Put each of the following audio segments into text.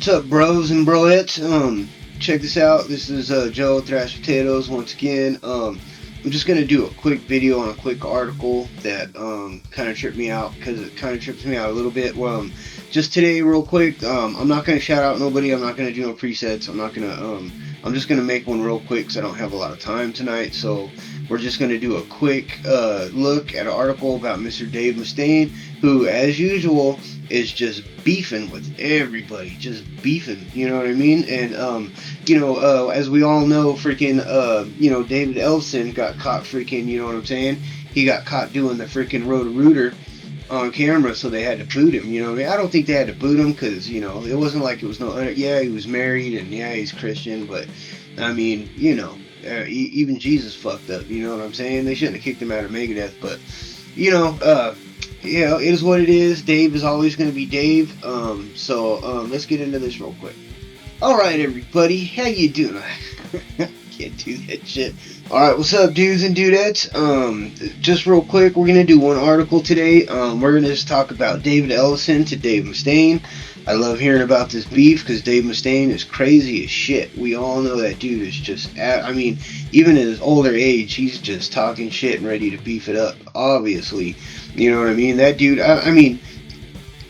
up, bros and broettes? Check this out. This is Joe Thrash Potatoes once again. I'm just gonna do a quick video on a quick article that kind of tripped me out because it kind of trips me out a little bit. Just today, real quick. I'm not gonna shout out nobody. I'm not gonna do no presets. I'm just gonna make one real quick because I don't have a lot of time tonight. So we're just gonna do a quick look at an article about Mr. Dave Mustaine, who, as usual, is just beefing with everybody, just beefing, you know what I mean? And as we all know, freaking David Ellefson got caught freaking, you know what I'm saying? He got caught doing the freaking Roto-Rooter on camera, so they had to boot him, you know what I mean? I don't think they had to boot him because, it wasn't like it was he was married and yeah, he's Christian, but I mean, even Jesus fucked up, you know what I'm saying? They shouldn't have kicked him out of Megadeth, but it is what it is. Dave is always going to be Dave. Let's get into this real quick. Alright, everybody. How you doing? Can't do that shit. Alright, what's up, dudes and dudettes? Just real quick, we're going to do one article today. We're going to just talk about David Ellefson to Dave Mustaine. I love hearing about this beef because Dave Mustaine is crazy as shit. We all know that dude is just, even at his older age, he's just talking shit and ready to beef it up, obviously. You know what I mean? That dude,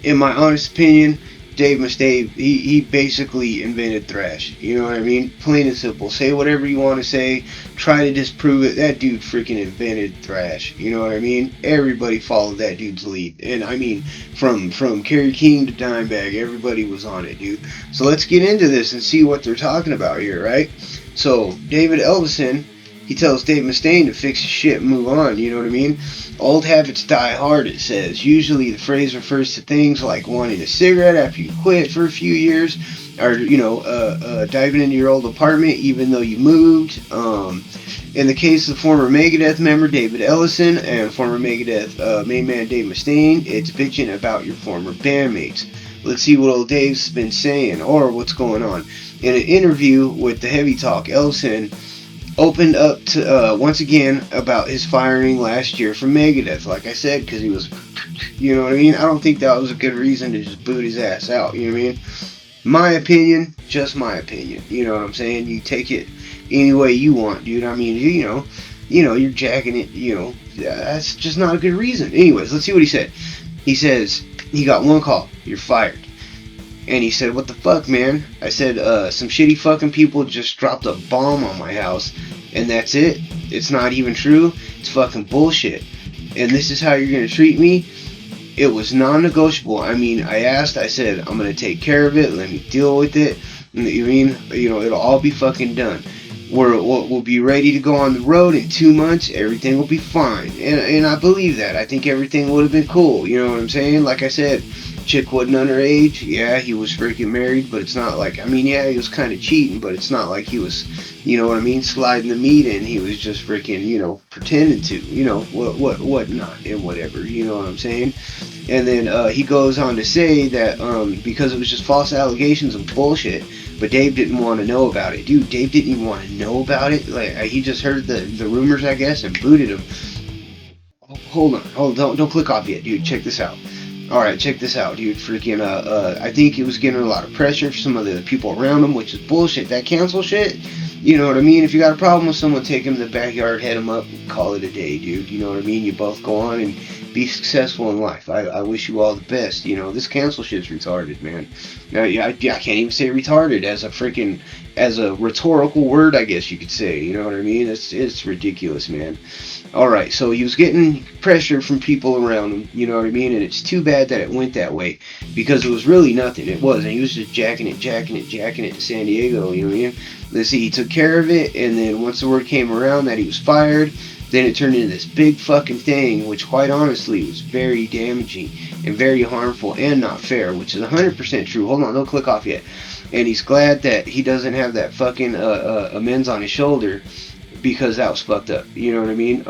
in my honest opinion, Dave Mustaine, he basically invented thrash. You know what I mean? Plain and simple. Say whatever you want to say. Try to disprove it. That dude freaking invented thrash. You know what I mean? Everybody followed that dude's lead. And I mean, from Kerry King to Dimebag, everybody was on it, dude. So let's get into this and see what they're talking about here, right? So, David Ellefson, he tells Dave Mustaine to fix his shit and move on, you know what I mean? Old habits die hard, it says. Usually the phrase refers to things like wanting a cigarette after you quit for a few years, or, diving into your old apartment even though you moved. In the case of the former Megadeth member David Ellefson and former Megadeth main man Dave Mustaine, it's bitching about your former bandmates. Let's see what old Dave's been saying, or what's going on. In an interview with the Heavy Talk, Ellefson opened up to once again about his firing last year from Megadeth, like I said, because he was, you know what I mean? I don't think that was a good reason to just boot his ass out, you know what I mean? My opinion, just my opinion, you know what I'm saying? You take it any way you want, dude. I mean, you're jacking it, that's just not a good reason. Anyways, let's see what he said. He says, he got one call, you're fired. And he said, what the fuck, man? I said, some shitty fucking people just dropped a bomb on my house, and that's it. It's not even true. It's fucking bullshit. And this is how you're gonna treat me? It was non-negotiable. I said, I'm gonna take care of it, let me deal with it. It'll all be fucking done. We'll be ready to go on the road in 2 months. Everything will be fine. And I believe that. I think everything would have been cool. You know what I'm saying? Like I said, chick wasn't underage. Yeah, he was freaking married, but it's not like, he was kind of cheating, but it's not like he was, sliding the meat in. He was just freaking, pretending to, what not, and whatever, you know what I'm saying? And then he goes on to say that because it was just false allegations and bullshit, but Dave didn't want to know about it. Dude, Dave didn't even want to know about it. Like, he just heard the rumors, I guess, and booted him. Hold on, don't click off yet, dude. Check this out. Alright, check this out, dude. Freaking, I think he was getting a lot of pressure from some of the people around him, which is bullshit. That cancel shit, you know what I mean? If you got a problem with someone, take him to the backyard, head him up, and call it a day, dude. You know what I mean? You both go on and be successful in life. I wish you all the best. This cancel shit's retarded, man. Now, I can't even say retarded as a rhetorical word, I guess you could say. You know what I mean? It's ridiculous, man. Alright, so he was getting pressure from people around him, you know what I mean? And it's too bad that it went that way, because it was really nothing. It wasn't. He was just jacking it to San Diego, you know what I mean? Let's see, he took care of it, and then once the word came around that he was fired, then it turned into this big fucking thing, which quite honestly was very damaging and very harmful and not fair, which is 100% true. Hold on, don't click off yet. And he's glad that he doesn't have that fucking amends on his shoulder, because that was fucked up. You know what I mean?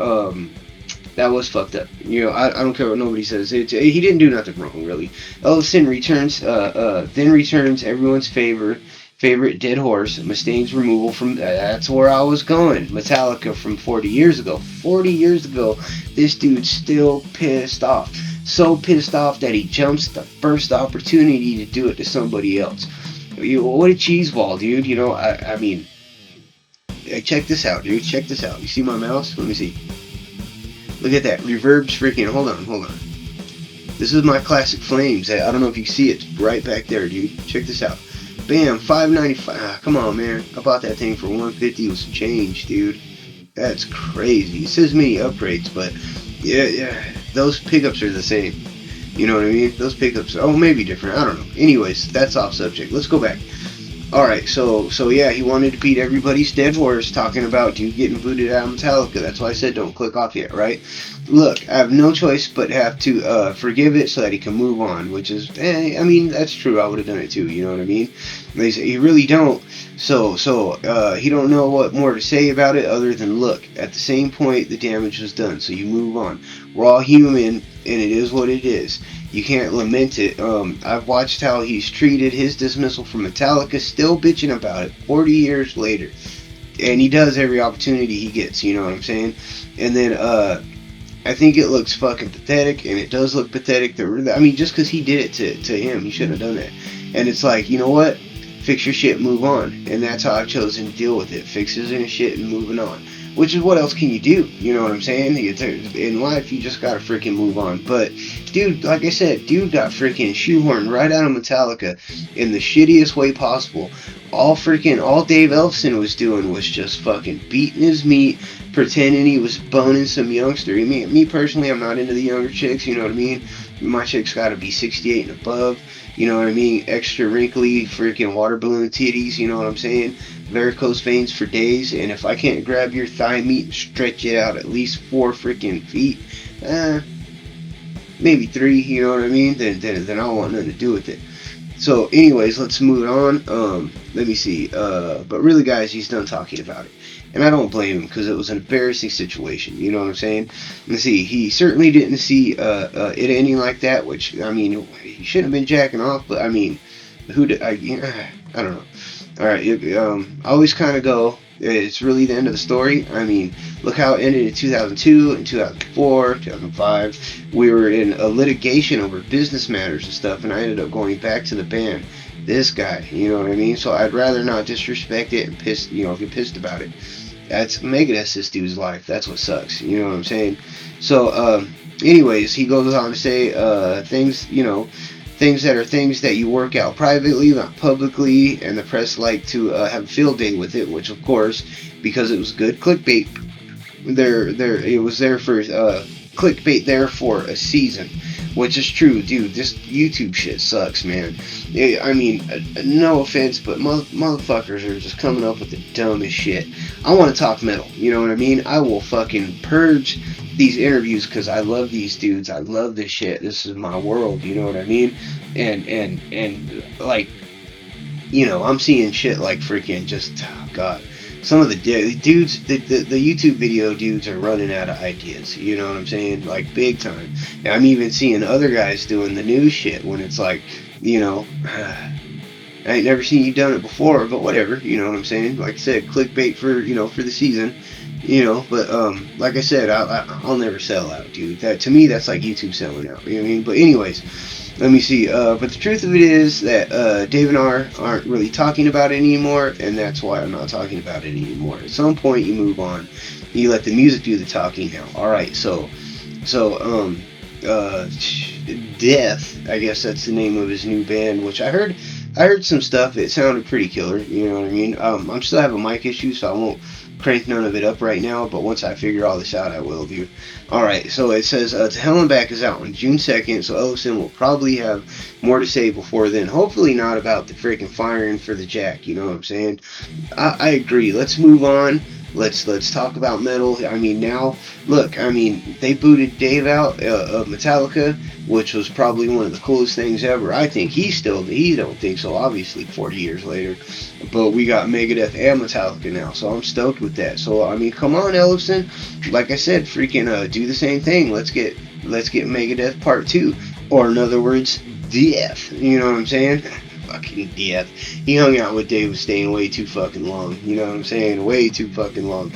That was fucked up. I don't care what nobody says. He didn't do nothing wrong, really. Ellefson returns everyone's favorite dead horse, Mustaine's removal from, that's where I was going, Metallica from 40 years ago. 40 years ago, this dude's still pissed off. So pissed off that he jumps the first opportunity to do it to somebody else. what a cheese ball, dude. You know, I mean, check this out, dude. Check this out. You see my mouse? Let me see. Look at that. Reverb's freaking. Hold on. This is my classic Flames. I don't know if you can see it. It's right back there, dude. Check this out. Bam, $5.95. Ah, come on, man. I bought that thing for $150 with some change, dude. That's crazy. It says mini upgrades, but yeah, those pickups are the same. You know what I mean? Those pickups, maybe different. I don't know. Anyways, that's off subject. Let's go back. Alright, so yeah, he wanted to beat everybody's dead horse talking about dude getting booted out of Metallica. That's why I said don't click off yet, right? Look, I have no choice but have to forgive it so that he can move on, which is, I mean, that's true. I would have done it too, you know what I mean? They say you really don't, so he don't know what more to say about it other than, look, at the same point, the damage was done, so you move on. We're all human, and it is what it is. You can't lament it. I've watched how he's treated his dismissal from Metallica, still bitching about it 40 years later. And he does every opportunity he gets, you know what I'm saying? And then, I think it looks fucking pathetic, and it does look pathetic. I mean, just because he did it to him, he shouldn't have done that. And it's like, you know what? Fix your shit, move on. And that's how I've chosen to deal with it. Fixes his shit and moving on. Which is what else can you do? You know what I'm saying? In life, you just gotta freaking move on. But, dude, like I said, dude got freaking shoehorned right out of Metallica in the shittiest way possible. All Dave Ellefson was doing was just fucking beating his meat, pretending he was boning some youngster. I mean, me personally, I'm not into the younger chicks, you know what I mean? My chick's gotta be 68 and above, you know what I mean? Extra wrinkly, freaking water balloon titties, you know what I'm saying? Varicose veins for days, and if I can't grab your thigh meat and stretch it out at least 4 freaking feet, maybe 3, you know what I mean? Then I don't want nothing to do with it. So, anyways, let's move on. Let me see. But really, guys, he's done talking about it. And I don't blame him, because it was an embarrassing situation, you know what I'm saying? Let's see, he certainly didn't see it ending like that, which, I mean, he shouldn't have been jacking off, but, I mean, I don't know. Alright, I always kind of go, it's really the end of the story. I mean, look how it ended in 2002, and 2004, 2005. We were in a litigation over business matters and stuff, and I ended up going back to the band. This guy, you know what I mean? So I'd rather not disrespect it and get pissed about it. That's Megadeth, this dude's life. That's what sucks. You know what I'm saying? So, anyways, he goes on to say, things that you work out privately, not publicly, and the press like to have a field day with it, which, of course, because it was good clickbait, it was there for clickbait there for a season, which is true, dude. This YouTube shit sucks, man. I mean, no offense, but motherfuckers are just coming up with the dumbest shit. I want to talk metal, you know what I mean? I will fucking purge these interviews because I love these dudes. I love this shit. This is my world, you know what I mean? And like, you know, I'm seeing shit like freaking just, oh God. Some of the dudes, the YouTube video dudes are running out of ideas, you know what I'm saying? Like, big time. And I'm even seeing other guys doing the new shit when it's like, you know, I ain't never seen you done it before, but whatever, you know what I'm saying? Like I said, clickbait for the season, you know, but, like I said, I'll never sell out, dude. That, to me, that's like YouTube selling out, you know what I mean? But anyways, let me see, but the truth of it is that, Dave and I aren't really talking about it anymore, and that's why I'm not talking about it anymore. At some point, you move on. You let the music do the talking now. Alright, so, Death, I guess that's the name of his new band, which I heard some stuff. It sounded pretty killer, you know what I mean? I'm still having mic issues, so I won't crank none of it up right now, but once I figure all this out, I will, dude. Alright, so it says, To Hell and Back is out on June 2nd, so Ellefson will probably have more to say before then. Hopefully not about the freaking firing for the jack, you know what I'm saying? I agree. Let's move on. Let's talk about metal. I mean, now, look, I mean, they booted Dave out of Metallica, which was probably one of the coolest things ever. I think he don't think so, obviously, 40 years later. But we got Megadeth and Metallica now, so I'm stoked with that. So, I mean, come on, Ellefson. Like I said, freaking do the same thing. Let's get Megadeth Part 2. Or, in other words, Death. You know what I'm saying? Fucking Death. He hung out with Dave Mustaine way too fucking long. You know what I'm saying? Way too fucking long.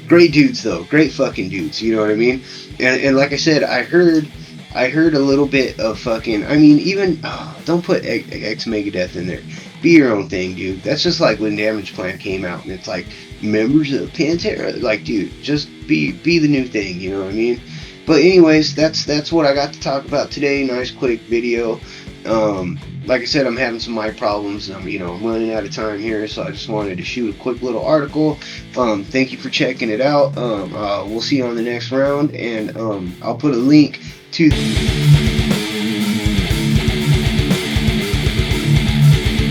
Great dudes, though. Great fucking dudes. You know what I mean? And like I said, I heard a little bit of fucking, I mean, even, don't put ex-Megadeth in there. be your own thing, dude. That's just like when Damage Plan came out, and it's like members of Pantera. Like, dude, just be the new thing. You know what I mean? But anyways, that's what I got to talk about today. Nice quick video. Like I said, I'm having some mic problems. I'm running out of time here, so I just wanted to shoot a quick little article. Thank you for checking it out. We'll see you on the next round, and I'll put a link to